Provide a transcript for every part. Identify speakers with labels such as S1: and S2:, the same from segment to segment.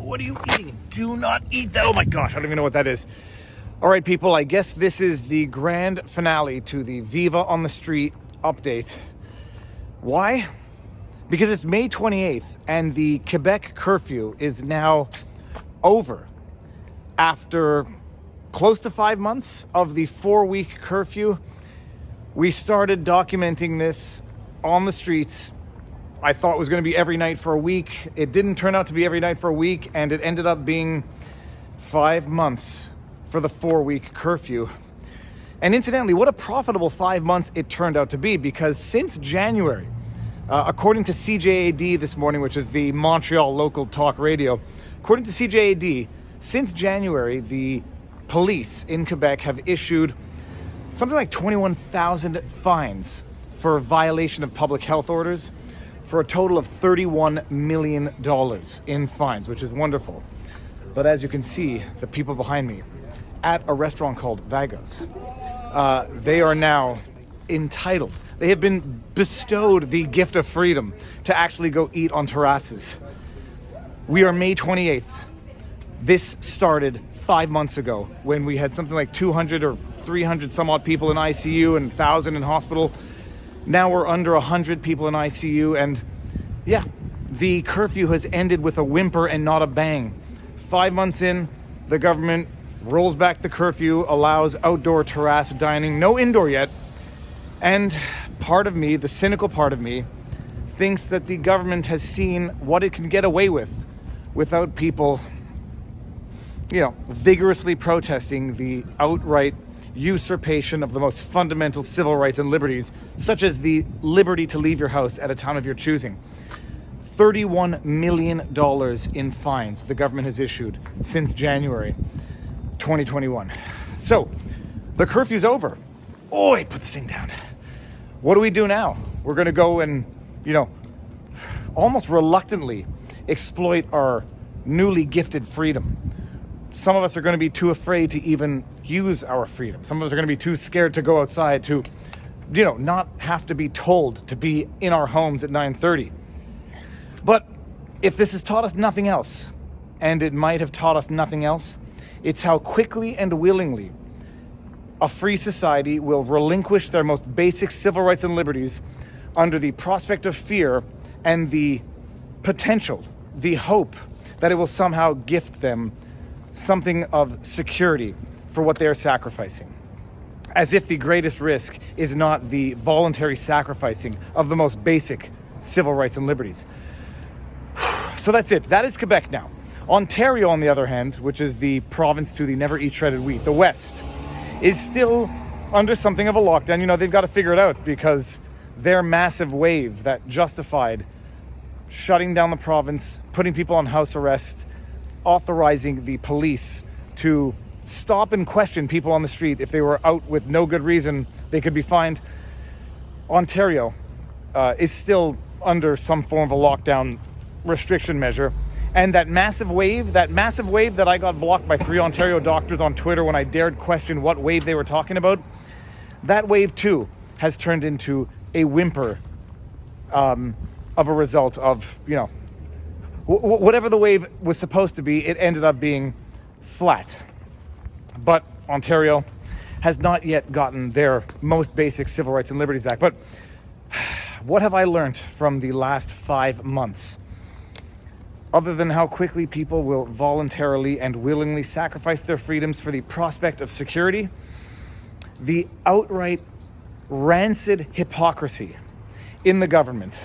S1: What are you eating? Do not eat that. Oh my gosh, I don't even know what that is. All right, people, I guess this is the grand finale to the Viva on the Street update. Why? Because it's May 28th and the Quebec curfew is now over. After close to 5 months of the 4-week curfew, we started documenting this on the streets. I thought it was going to be every night for a week. It didn't turn out to be every night for a week, and it ended up being 5 months for the 4-week curfew. And incidentally, what a profitable 5 months it turned out to be, because since January, according to CJAD this morning, which is the Montreal local talk radio, according to CJAD, since January, the police in Quebec have issued something like 21,000 fines for violation of public health orders, for a total of $31 million in fines, which is wonderful. But as you can see, the people behind me at a restaurant called Vegas, they are now entitled. They have been bestowed the gift of freedom to actually go eat on terraces. We are May 28th. This started 5 months ago when we had something like 200 or 300 some odd people in ICU and 1,000 in hospital. Now we're under 100 people in ICU, and yeah, the curfew has ended with a whimper and not a bang. 5 months in, the government rolls back the curfew, allows outdoor terrace dining, no indoor yet. And part of me, the cynical part of me, thinks that the government has seen what it can get away with without people, vigorously protesting the outright usurpation of the most fundamental civil rights and liberties, such as the liberty to leave your house at a time of your choosing. $31 million in fines the government has issued since January 2021. So, the curfew's over. Oh, I put this thing down. What do we do now? We're going to go and, almost reluctantly exploit our newly gifted freedom. Some of us are going to be too afraid to even use our freedom. Some of us are going to be too scared to go outside to, not have to be told to be in our homes at 9:30. But if this has taught us nothing else, and it might have taught us nothing else, it's how quickly and willingly a free society will relinquish their most basic civil rights and liberties under the prospect of fear and the potential, the hope that it will somehow gift them something of security for what they are sacrificing. As if the greatest risk is not the voluntary sacrificing of the most basic civil rights and liberties. So that's it. That is Quebec now. Ontario, on the other hand, which is the province to the never eat shredded wheat, the West, is still under something of a lockdown. They've got to figure it out because their massive wave that justified shutting down the province, putting people on house arrest, authorizing the police to stop and question people on the street if they were out with no good reason, they could be fined. Ontario is still under some form of a lockdown restriction measure. And that massive wave that I got blocked by 3 Ontario doctors on Twitter when I dared question what wave they were talking about, that wave too has turned into a whimper of a result of, whatever the wave was supposed to be, it ended up being flat. But Ontario has not yet gotten their most basic civil rights and liberties back. But what have I learned from the last 5 months? Other than how quickly people will voluntarily and willingly sacrifice their freedoms for the prospect of security, the outright rancid hypocrisy in the government.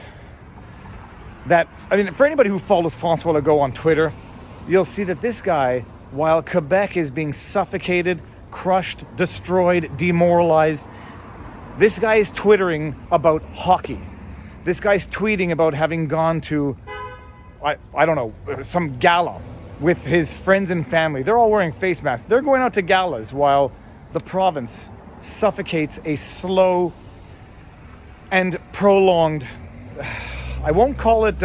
S1: For anybody who follows François Legault on Twitter, you'll see that this guy, while Quebec is being suffocated, crushed, destroyed, demoralized, this guy is twittering about hockey. This guy's tweeting about having gone to, I don't know, some gala with his friends and family. They're all wearing face masks. They're going out to galas while the province suffocates a slow and prolonged, I won't call it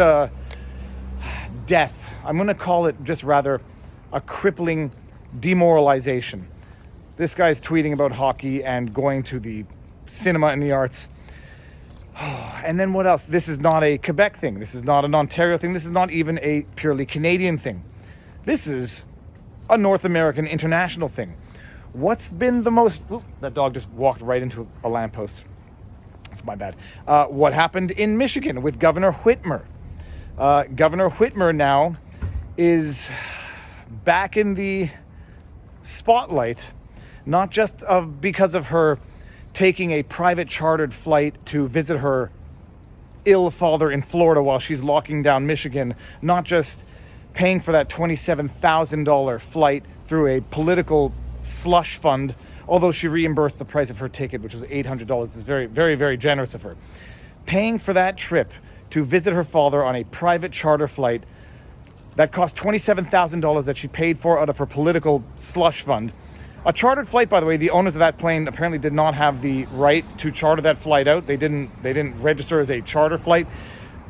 S1: death. I'm going to call it just rather a crippling demoralization. This guy's tweeting about hockey and going to the cinema and the arts. And then what else? This is not a Quebec thing. This is not an Ontario thing. This is not even a purely Canadian thing. This is a North American international thing. What's been the most... Ooh, that dog just walked right into a lamppost. That's my bad. What happened in Michigan with Governor Whitmer? Governor Whitmer now is back in the spotlight, not just because of her taking a private chartered flight to visit her ill father in Florida while she's locking down Michigan, not just paying for that $27,000 flight through a political slush fund, although she reimbursed the price of her ticket, which was $800. It's very, very, very generous of her. Paying for that trip to visit her father on a private charter flight that cost $27,000 that she paid for out of her political slush fund. A chartered flight, by the way, the owners of that plane apparently did not have the right to charter that flight out. They didn't register as a charter flight.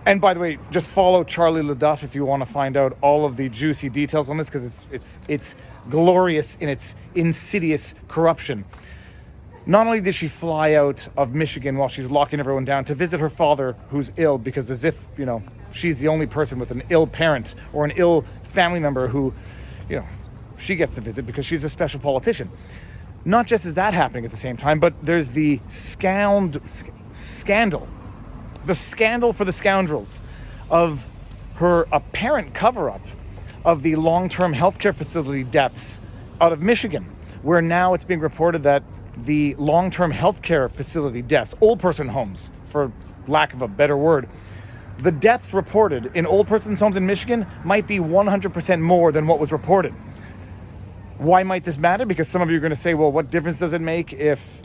S1: And by the way, just follow Charlie LaDuff if you want to find out all of the juicy details on this, because it's glorious in its insidious corruption. Not only did she fly out of Michigan while she's locking everyone down to visit her father who's ill, because as if, she's the only person with an ill parent or an ill family member who, she gets to visit because she's a special politician. Not just is that happening at the same time, but there's the scandal. The scandal for the scoundrels of her apparent cover-up of the long-term healthcare facility deaths out of Michigan, where now it's being reported that the long-term healthcare facility deaths, old person homes, for lack of a better word, the deaths reported in old person's homes in Michigan might be 100% more than what was reported. Why might this matter? Because some of you are going to say, well, what difference does it make if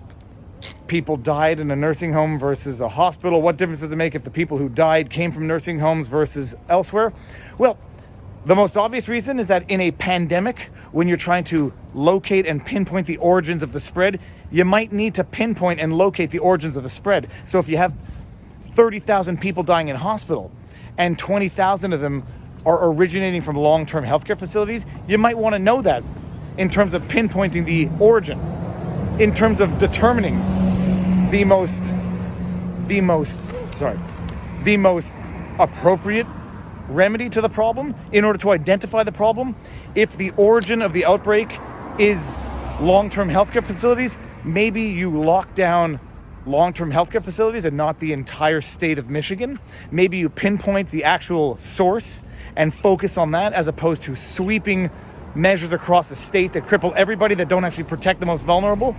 S1: people died in a nursing home versus a hospital? What difference does it make if the people who died came from nursing homes versus elsewhere? Well, the most obvious reason is that in a pandemic, when you're trying to locate and pinpoint the origins of the spread, you might need to pinpoint and locate the origins of the spread. So if you have 30,000 people dying in hospital and 20,000 of them are originating from long-term healthcare facilities, you might want to know that in terms of pinpointing the origin, in terms of determining the most appropriate remedy to the problem in order to identify the problem. If the origin of the outbreak is long-term healthcare facilities, maybe you lock down long-term healthcare facilities and not the entire state of Michigan. Maybe you pinpoint the actual source and focus on that, as opposed to sweeping measures across the state that cripple everybody, that don't actually protect the most vulnerable.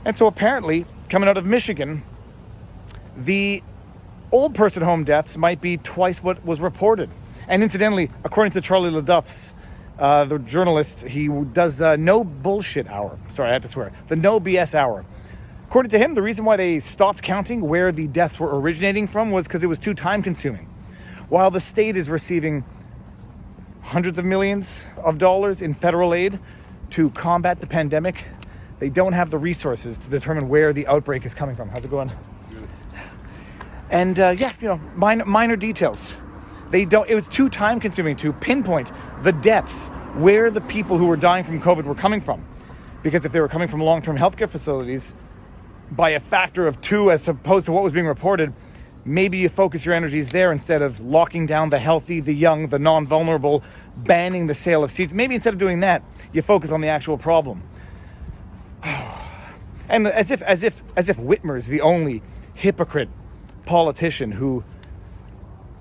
S1: And so apparently, coming out of Michigan, the old person home deaths might be twice what was reported. And incidentally, according to Charlie LaDuff's, the journalist, he does no bullshit hour. Sorry, I had to swear. The no BS hour. According to him, the reason why they stopped counting where the deaths were originating from was because it was too time consuming. While the state is receiving hundreds of millions of dollars in federal aid to combat the pandemic, they don't have the resources to determine where the outbreak is coming from. How's it going? And minor details. It was too time consuming to pinpoint the deaths, where the people who were dying from COVID were coming from. Because if they were coming from long-term healthcare facilities by a factor of 2 as opposed to what was being reported, maybe you focus your energies there instead of locking down the healthy, the young, the non-vulnerable, banning the sale of seats. Maybe instead of doing that, you focus on the actual problem. And as if Whitmer is the only hypocrite politician who,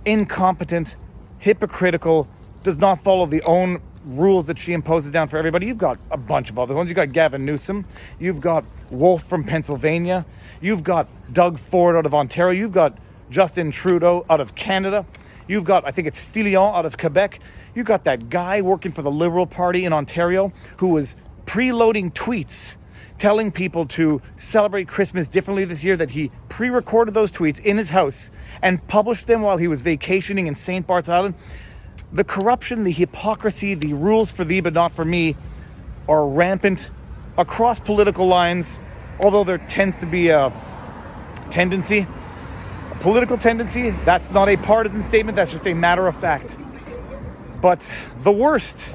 S1: incompetent, hypocritical, does not follow the own rules that she imposes down for everybody. You've got a bunch of other ones. You've got Gavin Newsom. You've got Wolf from Pennsylvania. You've got Doug Ford out of Ontario. You've got Justin Trudeau out of Canada. You've got, I think it's Fillon out of Quebec. You've got that guy working for the Liberal Party in Ontario who was preloading tweets telling people to celebrate Christmas differently this year, that he pre-recorded those tweets in his house and published them while he was vacationing in St. Bart's Island. The corruption, the hypocrisy, the rules for thee but not for me are rampant across political lines, although there tends to be a tendency, a political tendency. That's not a partisan statement, that's just a matter of fact. But the worst,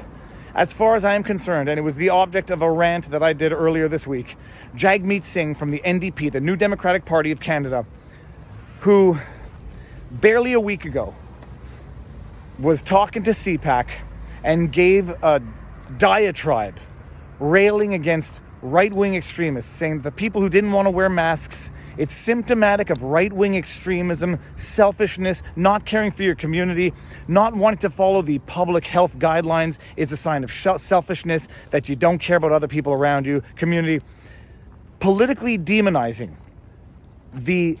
S1: as far as I am concerned, and it was the object of a rant that I did earlier this week, Jagmeet Singh from the NDP, the New Democratic Party of Canada, who barely a week ago was talking to CPAC and gave a diatribe railing against right-wing extremists, saying that the people who didn't want to wear masks, it's symptomatic of right-wing extremism, selfishness, not caring for your community, not wanting to follow the public health guidelines is a sign of selfishness, that you don't care about other people around you, community. Politically demonizing the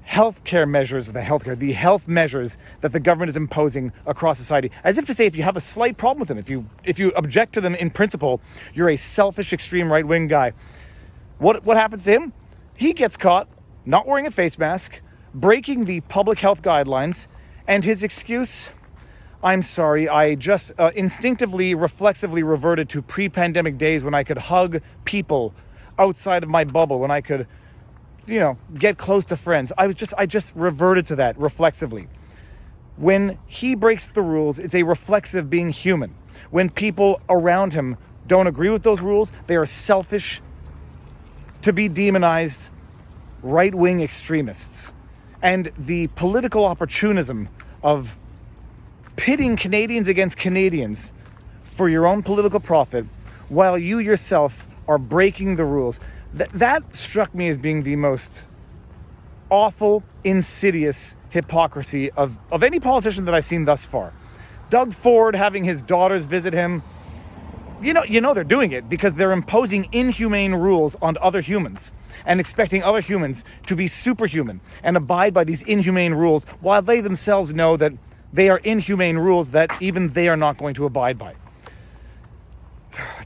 S1: healthcare measures, the health measures that the government is imposing across society, as if to say, if you have a slight problem with them, if you object to them in principle, you're a selfish, extreme right-wing guy. What happens to him? He gets caught not wearing a face mask, breaking the public health guidelines, and his excuse: I'm sorry, I just instinctively, reflexively reverted to pre-pandemic days when I could hug people outside of my bubble, when I could, get close to friends. I just reverted to that reflexively. When he breaks the rules, it's a reflexive being human. When people around him don't agree with those rules, they are selfish, to be demonized right-wing extremists. And the political opportunism of pitting Canadians against Canadians for your own political profit, while you yourself are breaking the rules, that struck me as being the most awful, insidious hypocrisy of any politician that I've seen thus far. Doug Ford having his daughters visit him, they're doing it because they're imposing inhumane rules on other humans and expecting other humans to be superhuman and abide by these inhumane rules, while they themselves know that they are inhumane rules that even they are not going to abide by.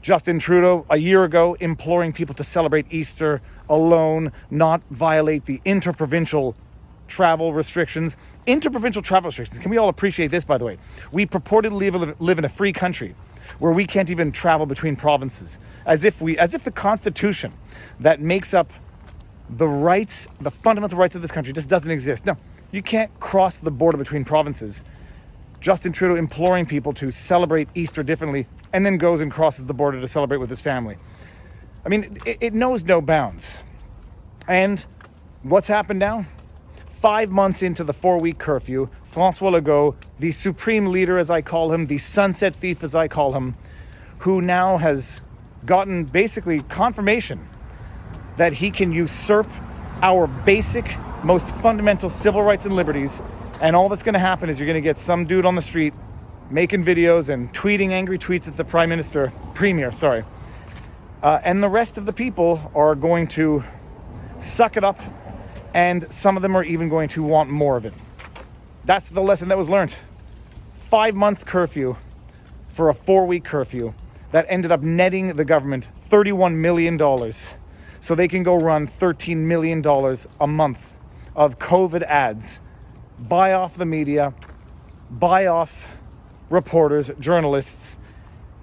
S1: Justin Trudeau, a year ago, imploring people to celebrate Easter alone, not violate the interprovincial travel restrictions. Interprovincial travel restrictions. Can we all appreciate this, by the way? We purportedly live in a free country where we can't even travel between provinces, as if the Constitution that makes up the rights, the fundamental rights of this country, just doesn't exist. No, you can't cross the border between provinces. Justin Trudeau imploring people to celebrate Easter differently, and then goes and crosses the border to celebrate with his family. I mean, it knows no bounds. And what's happened now? 5 months into the 4-week curfew, François Legault, the supreme leader as I call him, the sunset thief as I call him, who now has gotten basically confirmation that he can usurp our basic, most fundamental civil rights and liberties. And all that's going to happen is you're going to get some dude on the street making videos and tweeting angry tweets at the premier, and the rest of the people are going to suck it up, and some of them are even going to want more of it. That's the lesson that was learned. 5-month curfew for a 4-week curfew that ended up netting the government $31 million, so they can go run $13 million a month of COVID ads, buy off the media, buy off reporters, journalists,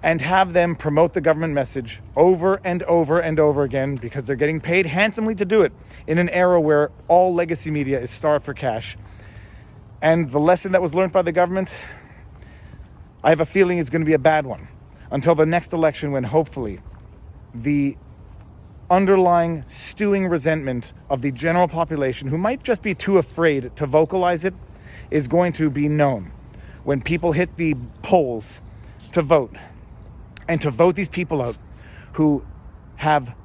S1: and have them promote the government message over and over and over again, because they're getting paid handsomely to do it in an era where all legacy media is starved for cash. And the lesson that was learned by the government, I have a feeling it's going to be a bad one until the next election, when hopefully the underlying stewing resentment of the general population, who might just be too afraid to vocalize it, is going to be known when people hit the polls to vote, and to vote these people out who have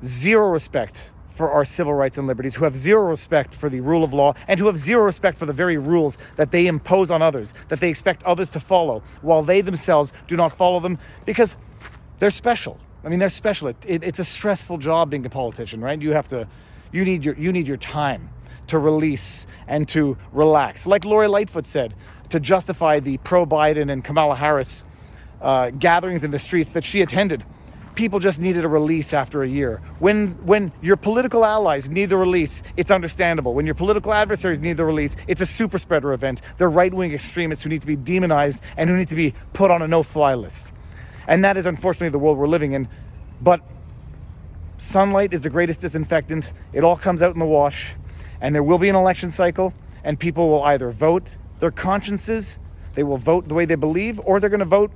S1: zero respect for our civil rights and liberties, who have zero respect for the rule of law, and who have zero respect for the very rules that they impose on others, that they expect others to follow, while they themselves do not follow them because they're special. I mean, they're special. It's a stressful job being a politician, right? You need your time to release and to relax. Like Lori Lightfoot said, to justify the pro-Biden and Kamala Harris gatherings in the streets that she attended. People just needed a release after a year. When your political allies need the release, it's understandable. When your political adversaries need the release, it's a super spreader event. They're right-wing extremists who need to be demonized and who need to be put on a no-fly list. And that is unfortunately the world we're living in. But sunlight is the greatest disinfectant. It all comes out in the wash. And there will be an election cycle, and people will either vote their consciences, they will vote the way they believe, or they're going to vote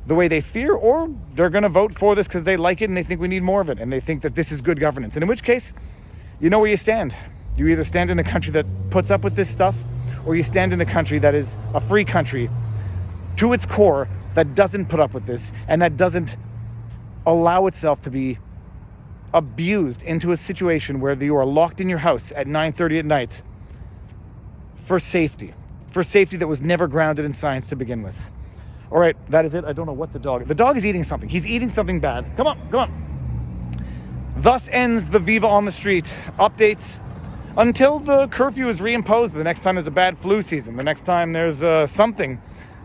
S1: the way they fear, or they're going to vote for this because they like it and they think we need more of it, and they think that this is good governance. And in which case, you know where you stand. You either stand in a country that puts up with this stuff, or you stand in a country that is a free country to its core that doesn't put up with this and that doesn't allow itself to be abused into a situation where you are locked in your house at 9:30 at night for safety that was never grounded in science to begin with. All right, that is it. I don't know what the dog is eating something. He's eating something bad. Come on. Thus ends the Viva on the Street updates until the curfew is reimposed. The next time there's a bad flu season, the next time there's something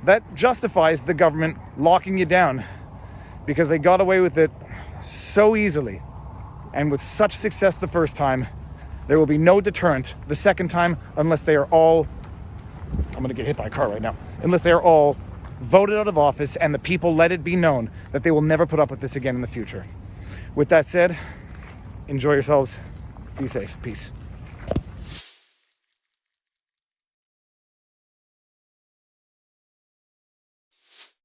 S1: that justifies the government locking you down, because they got away with it so easily and with such success the first time. There will be no deterrent the second time unless they are all, I'm going to get hit by a car right now, unless they are all voted out of office and the people let it be known that they will never put up with this again in the future. With that said, enjoy yourselves. Be safe. Peace.